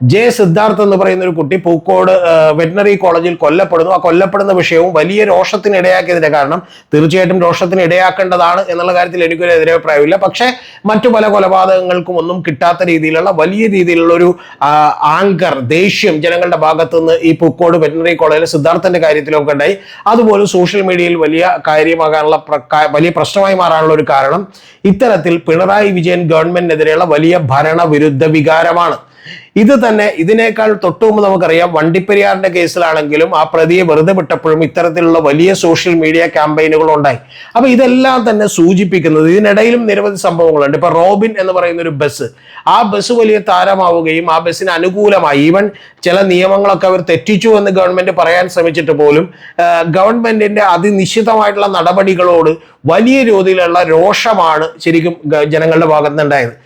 J Siddharth എന്ന് പറയുന്ന ഒരു കുട്ടി പൂക്കോട് വെറ്റിനറി കോളേജിൽ കൊല്ലപ്പെടുന്നു. ആ കൊല്ലപ്പെടുന്ന വിഷയവും വലിയ രോഷത്തിന് ഇടയാക്കിയതിന്റെ കാരണം തീർച്ചയായിട്ടും രോഷത്തിന് ഇടയാക്കേണ്ടതാണ് എന്നുള്ള കാര്യത്തിൽ എനിക്കൊരു എതിരഭിപ്രായമില്ല. പക്ഷേ മറ്റു പല കൊലപാതകങ്ങൾക്കും ഒന്നും കിട്ടാത്ത രീതിയിലുള്ള വലിയ രീതിയിലുള്ള ഒരു ആങ്കർ ദേഷ്യം ജനങ്ങളുടെ ഭാഗത്തു നിന്ന് ഈ പൂക്കോട് വെറ്റിനറി കോളേജിലെ സിദ്ധാർത്ഥന്റെ കാര്യത്തിലൊക്കെ ഉണ്ടായി. അതുപോലെ സോഷ്യൽ മീഡിയയിൽ വലിയ കാര്യമാകാനുള്ള വലിയ പ്രശ്നമായി മാറാനുള്ള ഒരു കാരണം ഇത്തരത്തിൽ പിണറായി വിജയൻ ഗവൺമെന്റിനെതിരെയുള്ള വലിയ ഭരണവിരുദ്ധ വികാരമാണ്. ഇത് തന്നെ ഇതിനേക്കാൾ തൊട്ടുമുമ്പ് നമുക്കറിയാം വണ്ടിപ്പെരിയാറിന്റെ കേസിലാണെങ്കിലും ആ പ്രതിയെ വെറുതെ വിട്ടപ്പോഴും ഇത്തരത്തിലുള്ള വലിയ സോഷ്യൽ മീഡിയ ക്യാമ്പയിനുകൾ ഉണ്ടായി. അപ്പൊ ഇതെല്ലാം തന്നെ സൂചിപ്പിക്കുന്നത് ഇതിനിടയിലും നിരവധി സംഭവങ്ങളുണ്ട്. ഇപ്പൊ റോബിൻ എന്ന് പറയുന്ന ഒരു ബസ്, ആ ബസ് വലിയ താരമാവുകയും ആ ബസ്സിന് അനുകൂലമായി ഈവൻ ചില നിയമങ്ങളൊക്കെ അവർ തെറ്റിച്ചു എന്ന് ഗവൺമെന്റ് പറയാൻ ശ്രമിച്ചിട്ട് പോലും ഗവൺമെന്റിന്റെ അതിനിശ്ചിതമായിട്ടുള്ള നടപടികളോട് വലിയ രീതിയിലുള്ള രോഷമാണ് ശരിക്കും ജനങ്ങളുടെ ഭാഗത്തുനിന്നുണ്ടായത്.